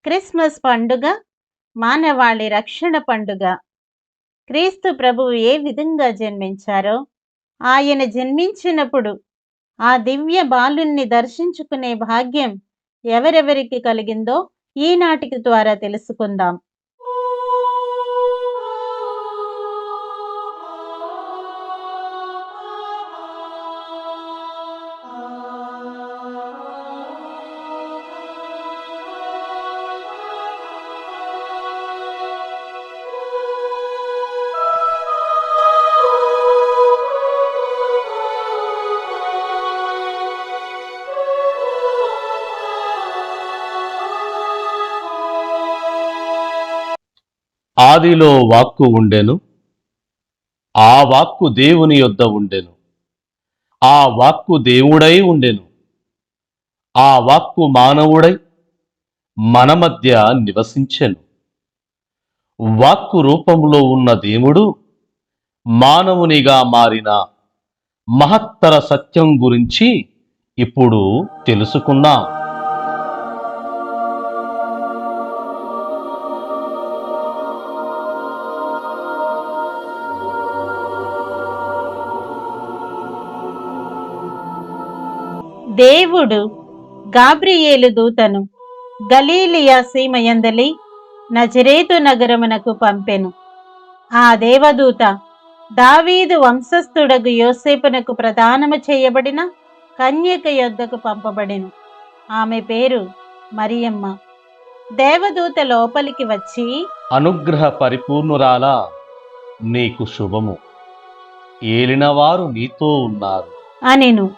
Christmas పండుగ మానవాళి రక్షణ పండుగ. క్రీస్తు ప్రభువు ఏ విధంగా జన్మించారో, ఆయన జన్మించినప్పుడు ఆ దివ్య బాలుణ్ణి దర్శించుకునే భాగ్యం ఎవరెవరికి కలిగిందో ఈనాటికి ద్వారా తెలుసుకుందాం. ఆదిలో వాక్కు ఉండెను, ఆ వాక్కు దేవుని యొద్ద ఉండెను, ఆ వాక్కు దేవుడై ఉండెను, ఆ వాక్కు మానవుడై మన మధ్య నివసించెను. వాక్కు రూపంలో ఉన్న దేవుడు మానవునిగా మారిన మహత్తర సత్యం గురించి ఇప్పుడు తెలుసుకున్నాం. దేవుడు గాబ్రియేలు దూతను గలీలియా సీమయందలి నజరేతు నగరమునకు పంపెను. ఆ దేవదూత దావీదు వంశస్థుడగు యోసేపునకు ప్రదానము చేయబడిన కన్యక యొద్దకు పంపబడెను. ఆమె పేరు మరియమ్మ. దేవదూత లోపలికి వచ్చి, అనుగ్రహ పరిపూర్ణురాలా, నీకు శుభము, ఏలినవారు నీతో ఉన్నారు అనెను.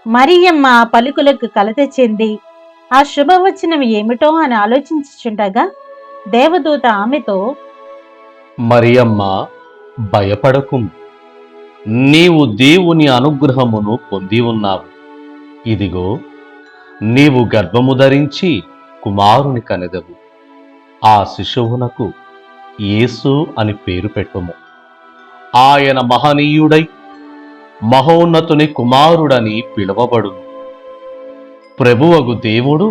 మరియమ్మ ఆ పలుకులకు కలత చెంది ఆ శుభవచనం ఏమిటో అని ఆలోచించుచుండగా దేవదూత ఆమెతో, మరియమ్మ, భయపడకుము, నీవు దేవుని అనుగ్రహమును పొంది ఉన్నావు. ఇదిగో, నీవు గర్భము ధరించి కుమారుని కనెదవు. ఆ శిశువునకు యేసు అని పేరు పెట్టుము. ఆయన మహనీయుడై మహోన్నతుని కుమారుడని పిలువబడును. ప్రభువగు దేవుడు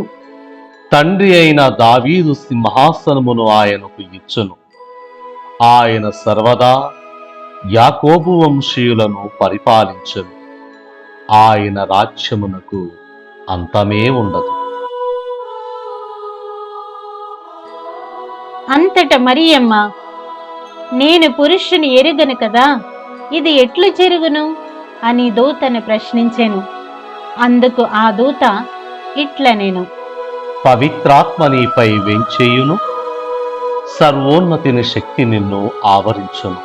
తండ్రి అయిన దావీదు సింహాసనమును ఆయనకు ఇచ్చును. ఆయన సర్వదా యాకోబు వంశీయులను పరిపాలించును. ఆయన రాజ్యమునకు అంతమే ఉండదు. అంతట మరియమ్మ, నేను పురుషుని ఎరుగను కదా, ఇది ఎట్లు జరుగును అని దూతను ప్రశ్నించెను. అందుకు ఆ దూత ఇట్లనెను, పవిత్రాత్మ నీపై వెంచేయును, సర్వోన్నతిని శక్తి నిన్ను ఆవరించును.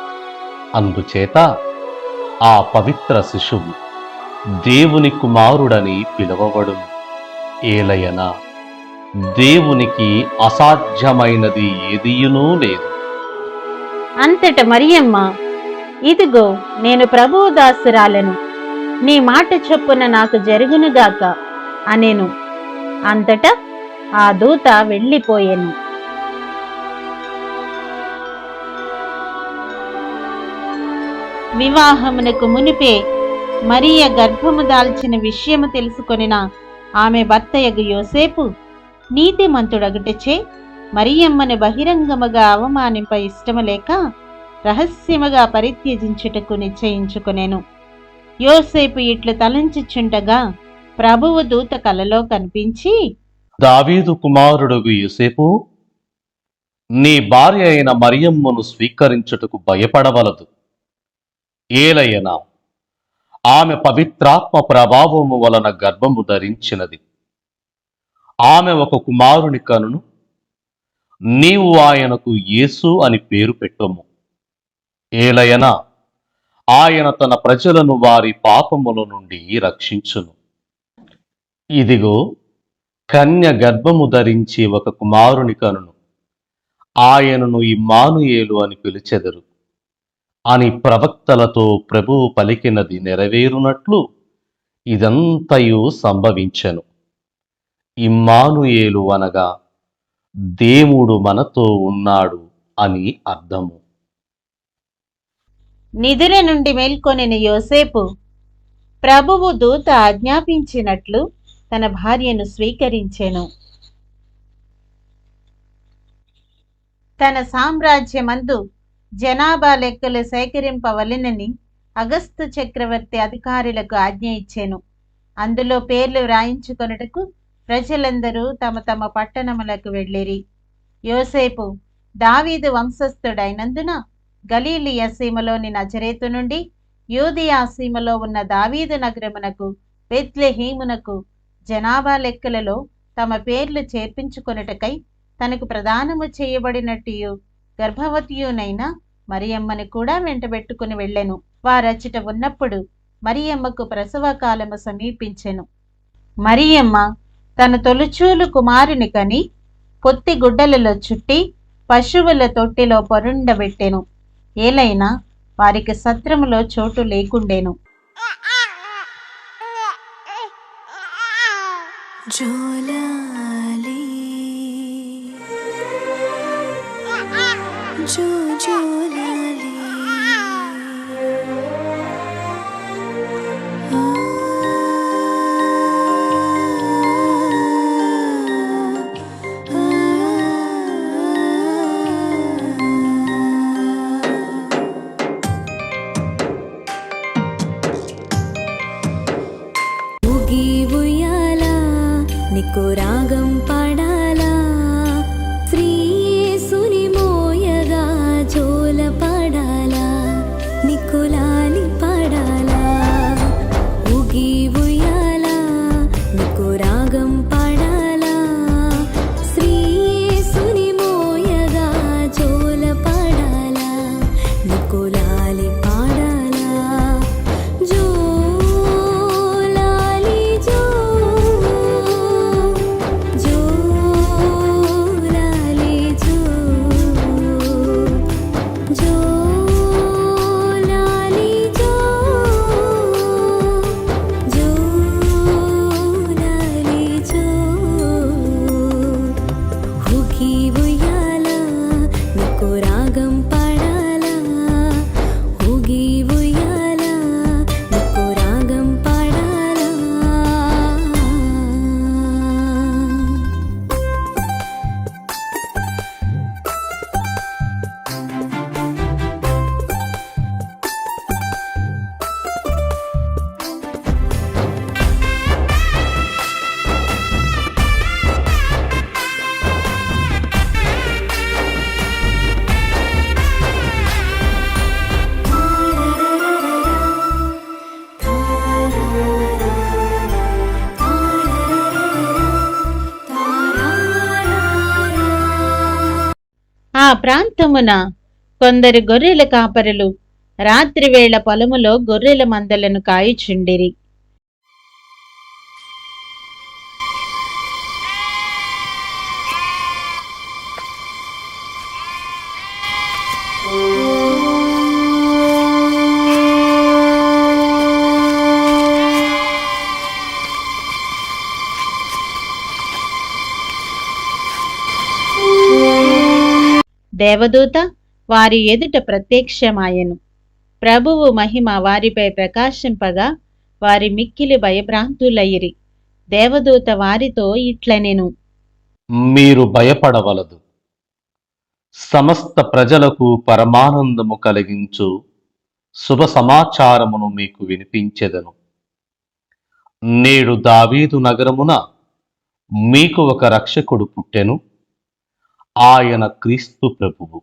అందుచేత ఆ పవిత్ర శిశువు దేవుని కుమారుడని పిలువబడును. ఏలయనా, దేవునికి అసాధ్యమైనది ఏదియునూ లేదు. అంతట మరియమ్మ, ఇదిగో, నేను ప్రభువు దాసురాలను, నీ మాట చొప్పున నాకు జరుగునుగాక అనెను. అంతటా ఆ దూత వెళ్ళిపోయెను. వివాహమునకు మునిపే మరియ గర్భము దాల్చిన విషయము తెలుసుకొనిన ఆమె భర్తయగు యోసేపు నీతిమంతుడగుటచే మరియమ్మను బహిరంగముగా అవమానింప ఇష్టము లేక రహస్యముగా పరిత్యజించుటకు నిశ్చయించుకొనెను. యోసేపు ఇట్లు తలంచుచుండగా ప్రభువు దూత కలలో కనిపించి, దావీదు కుమారుడగు యోసేపు, నీ భార్య అయిన మరియమ్మను స్వీకరించుటకు భయపడవలదు. ఏలయనా, ఆమె పవిత్రాత్మ ప్రభావము వలన గర్భము ధరించినది. ఆమె ఒక కుమారుని కనును. నీవు ఆయనకు యేసు అని పేరు పెట్టుము. ఏలయనా, ఆయన తన ప్రజలను వారి పాపముల నుండి రక్షించును. ఇదిగో, కన్య గర్భము ధరించి ఒక కుమారుని కనును. ఆయనను ఇమ్మానుయేలు అని పిలిచెదరు అని ప్రవక్తలతో ప్రభువు పలికినది నెరవేరునట్లు ఇదంతయు సంభవించెను. ఇమ్మానుయేలు అనగా దేవుడు మనతో ఉన్నాడు అని అర్థము. నిద్ర నుండి మేల్కొనిన యోసేపు ప్రభువు దూత ఆజ్ఞాపించినట్లు తన భార్యను స్వీకరించెను. తన సామ్రాజ్యమందు జనాభా లెక్కలు సేకరింపవలెనని అగస్తు చక్రవర్తి అధికారులకు ఆజ్ఞ ఇచ్చెను. అందులో పేర్లు వ్రాయించుకొనుటకు ప్రజలందరూ తమ తమ పట్టణములకు వెళ్ళిరి. యోసేపు దావీదు వంశస్థుడైనందున గలీలియ సీమలోని నజరేతు నుండి యూదియా సీమలో ఉన్న దావీదు నగరమునకు బెత్లెహేమునకు జనాభా లెక్కలలో తమ పేర్లు చేర్పించుకొనుటకై తనకు ప్రదానము చేయబడినట్టు గర్భవతియునైన మరియమ్మను కూడా వెంటబెట్టుకుని వెళ్ళెను. వారచ్చట ఉన్నప్పుడు మరియమ్మకు ప్రసవ కాలము సమీపించెను. మరియమ్మ తన తొలిచూలు కుమారుని కని పొత్తి గుడ్డలలో చుట్టి పశువుల తొట్టిలో పొరుండబెట్టెను. ఏలైనా వారికి సత్రములో చోటు లేకుండెను. జోలాలి జో జోలాలి ఊగి ఉయ్యాలా నీకు రాగం పాడాలా శ్రీయేసుని మోయగా జోల పాడాలా నీకు లాలి పాడాలా ఊగి ఉయ్యాలా నీకు రాగం పాడాలా శ్రీయేసుని మోయగా జోల పాడాలా నీకు లాలి పాడాలా జో లాలి జో జో లాలి జో జో లాలి జో జో లాలి జో ఊగి ఉయ్యాలా నీకు రాగం పాడాలా ఊగి ఉయ్యాలా నీకు రాగం పాడాలా ఆ ప్రాంతమున కొందరు గొర్రెల కాపరులు రాత్రివేళ పొలములో గొర్రెల మందలను కాయుచుండిరి. దేవదూత వారి ఎదుట ప్రత్యక్షమాయెను. ప్రభువు మహిమ వారిపై ప్రకాశింపగా వారి మిక్కిలి భయభ్రాంతులయ్యిరి. దేవదూత వారితో ఇట్లనెను, మీరు భయపడవలదు. సమస్త ప్రజలకు పరమానందము కలిగించు శుభ సమాచారమును మీకు వినిపించెదను. నేడు దావీదు నగరమున మీకు ఒక రక్షకుడు పుట్టెను. ఆయన క్రీస్తు ప్రభువు.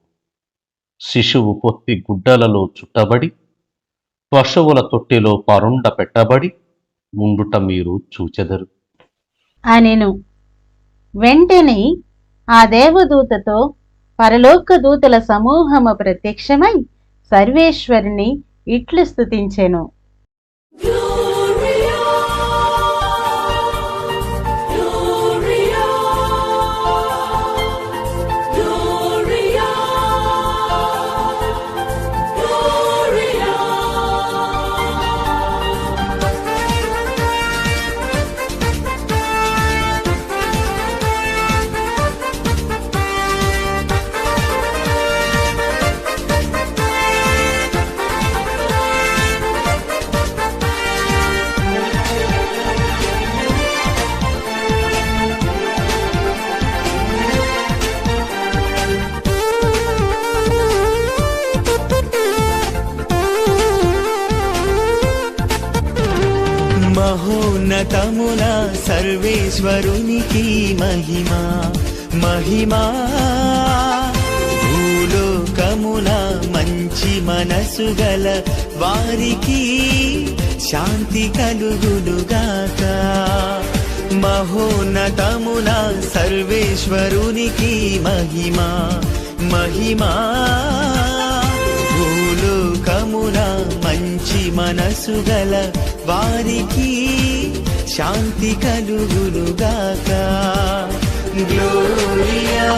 శిశువు పొత్తి గుడ్డలలో చుట్టబడి పశువుల తొట్టిలో పరుండ పెట్టబడి ఉండుట మీరు చూచెదరు అనెను. వెంటనే ఆ దేవదూతతో పరలోక దూతల సమూహము ప్రత్యక్షమై సర్వేశ్వరుని ఇట్లు స్తుతించెను. మహోన్నతమున సర్వేశ్వరునికి మహిమా మహిమా భూలోకమున మంచి మనసు గల వారికి శాంతి కలుగునుగాక మహోన్నతమున సర్వేశ్వరునికి మహిమా మహిమా భూలోకమున మంచి మనసు గల వారికి శాంతి కలుగునుగాక గ్లోరియా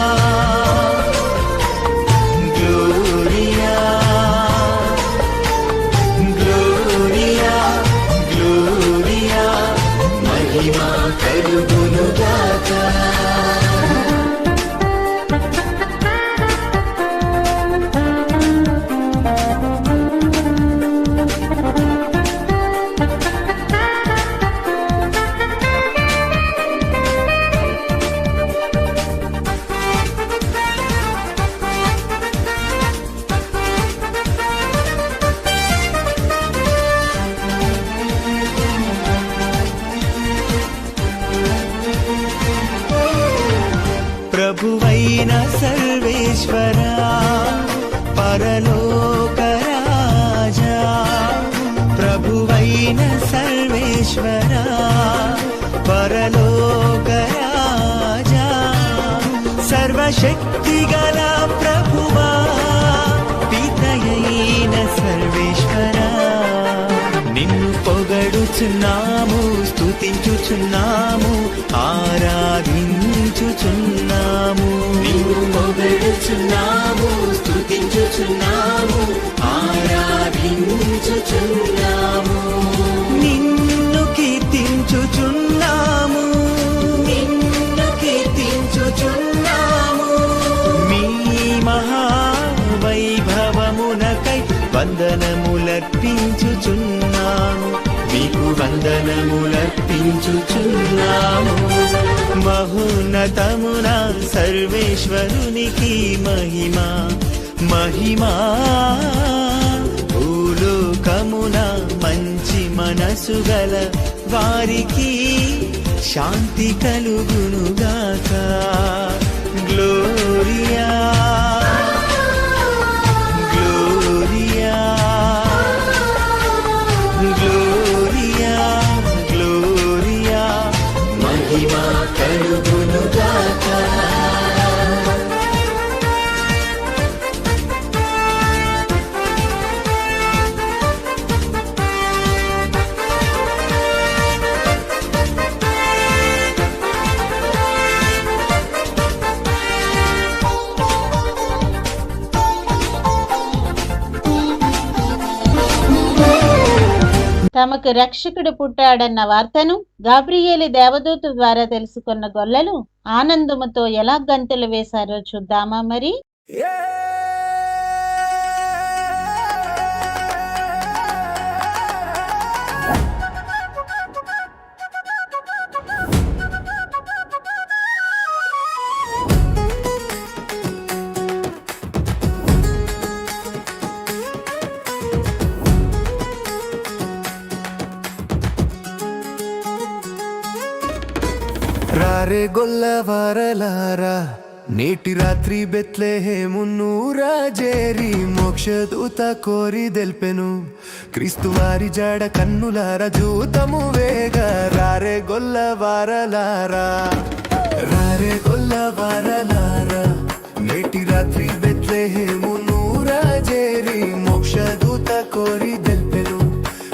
గ్లోరియా గ్లోరియా గ్లోరియా మహిమా కలుగునుగాక ప్రభువైన సర్వేశ్వరా పరలోక రాజా ప్రభువైన సర్వేశ్వరా పరలోక రాజా సర్వశక్తి గల ప్రభువా పితయైన సర్వేశ్వరా నిన్ను పొగడుచున్నాము స్తుతించుచున్నాము ఆరాధించుచున్నాము నిన్ను పొగడుచున్నాము స్తుతించుచున్నాము ఆరాధించుచున్నాము నిన్ను కీర్తించుచున్నాము నిన్ను కీర్తించుచున్నాము మీ మహావైభవమునకై వందనములర్పించుచున్నాము మీకు వందనములర్పించుచున్నాము మహోన్నతమున సర్వేశ్వరునికి మహిమా మహిమా భూలోకమున మంచి మనసు గల వారికి శాంతి కలుగునుగాక గ్లోరియా గ్లోరియా గ్లోరియా గ్లోరియా మహిమా కలుగునుగాక తమకు రక్షకుడు పుట్టాడన్న వార్తను గాబ్రియేలు దేవదూత ద్వారా తెలుసుకున్న గొల్లలు ఆనందముతో ఎలా గంతులు వేశారో చూద్దామా మరి. రారే గొల్లవారలారా నేటి రాత్రి బెత్లెహేమును రాజేరి మోక్షదూత కోరి దెల్పెను క్రీస్తు వారి జాడ కన్నులార జూతము వేగ రారే గొల్లవారలారా రారే గొల్లవారలారా నేటి రాత్రి బెత్లెహేమును రాజేరి మోక్షదూత కోరి దెల్పెను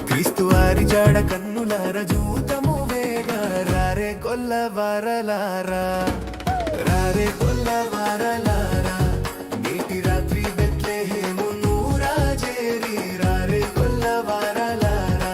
క్రీస్తు వారి జాడ కన్నులార జూతము వేగ రారే గొల్లవారలారా రారే గొల్లవారలారా నేటి రాత్రి బెత్లెహేమును రాజేరి రారే గొల్లవారలారా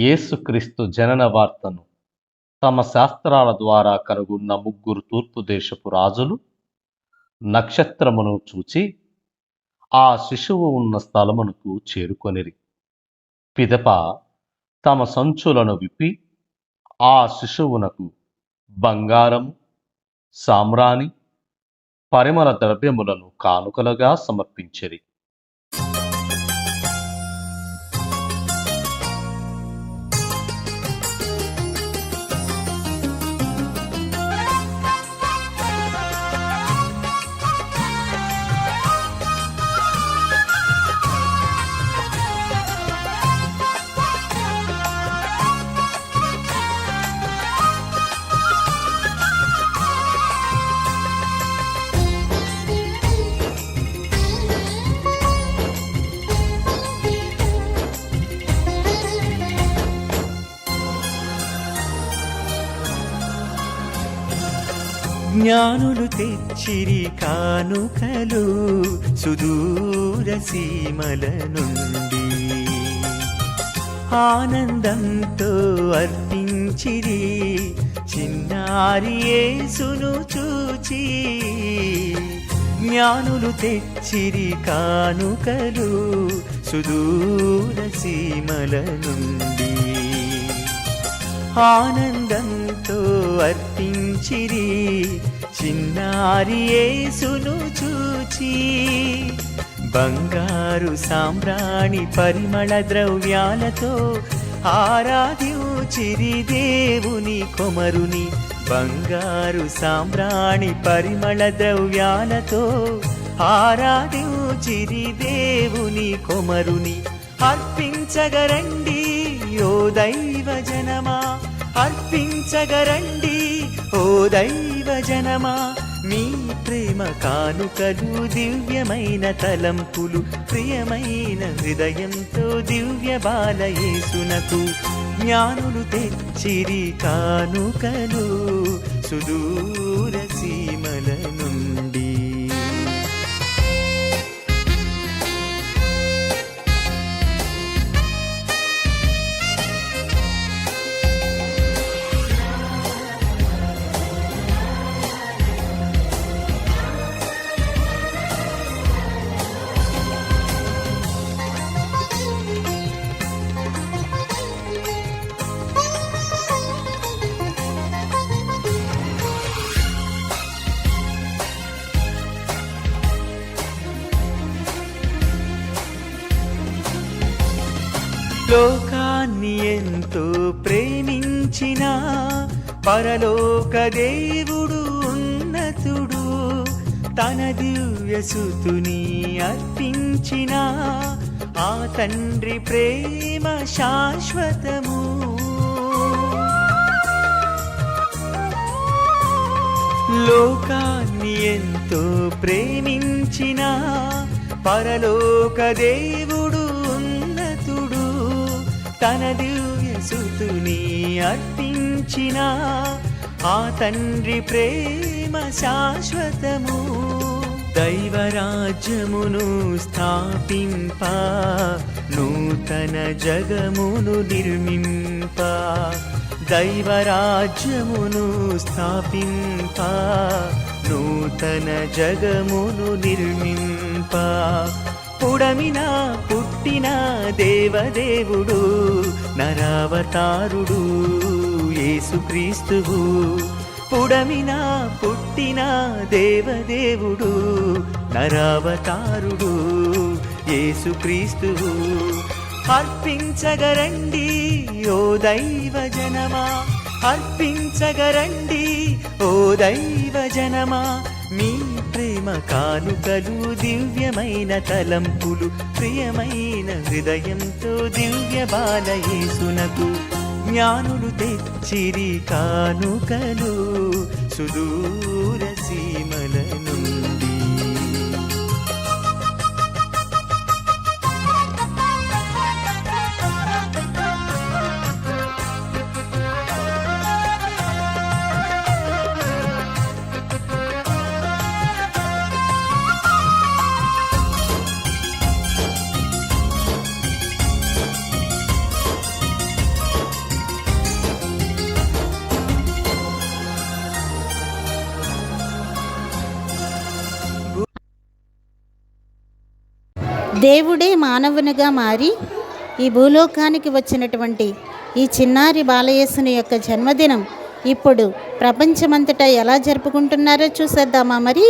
యేసుక్రీస్తు జనన వార్తను తమ శాస్త్రాల ద్వారా కనుగొన్న ముగ్గురు తూర్పు దేశపు రాజులు నక్షత్రమును చూచి ఆ శిశువు ఉన్న స్థలమునకు చేరుకొనిరి. పిదప తమ సంచులను విప్పి ఆ శిశువునకు బంగారము, సామ్రాణి, పరిమళ ద్రవ్యములను కానుకలుగా సమర్పించిరి. జ్ఞానులు తెచ్చిరి కానుకలు సుదూర సీమల నుండి, ఆనందంతో అర్పించిరి చిన్నారి యేసును చూచి. జ్ఞానులు తెచ్చిరి కానుకలు సుదూర సీమల నుండి, ఆనందంతో అర్పించిరి చిన్నారి యేసును చూచి. బంగారు సామ్రాణి పరిమళ ద్రవ్యాలతో ఆరాధించిరి దేవుని కొమరుని. బంగారు సామ్రాణి పరిమళ ద్రవ్యాలతో ఆరాధించిరి దేవుని కొమరుని. అర్పించగరండి ఓ దైవ జనమా, అర్పించగరండి ఓ దైవ జనమా. మీ ప్రేమ కానుకలు దివ్యమైన తలంపులు, ప్రియమైన హృదయంతో దివ్య బాల యేసునకు. జ్ఞానులు తెచ్చిరి కానుకలు సుదూర సీమల నుండి. లోకాన్ని ఎంతో ప్రేమించిన పరలోక దేవుడు ఉన్నతుడు, తన దివ్యసుతుని అర్పించిన ఆ తండ్రి ప్రేమ శాశ్వతము. లోకాన్ని ఎంతో ప్రేమించిన పరలోక దేవుడు ఉన్నతుడు, తన దివ్యసుతుని అర్పించిన ఆ తండ్రి ప్రేమ శాశ్వతము. దైవరాజ్యమును స్థాపింప, నూతన జగమును నిర్మింప. దైవరాజ్యమును స్థాపింప, నూతన జగమును నిర్మింప. పుడమిన పుట్టిన దేవదేవుడు, నరావతారుడు యేసుక్రీస్తువు. పుడమిన పుట్టిన దేవదేవుడు, నరావతారుడు యేసుక్రీస్తువు. అర్పించగరండి ఓ దైవ జనమా, అర్పించగరండి ఓ దైవ జనమా. మీ ప్రేమ కానుకలు దివ్యమైన తలంపులు, ప్రియమైన హృదయంతో దివ్య బాల యేసునకు. జ్ఞానులు తెచ్చిరి కానుకలు సుదూర సీమల నుండి. దేవుడే మానవునిగా మారి ఈ భూలోకానికి వచ్చినటువంటి ఈ చిన్నారి బాలయేసుని యొక్క జన్మదినం ఇప్పుడు ప్రపంచమంతటా ఎలా జరుపుకుంటున్నారో చూసేద్దామా మరి.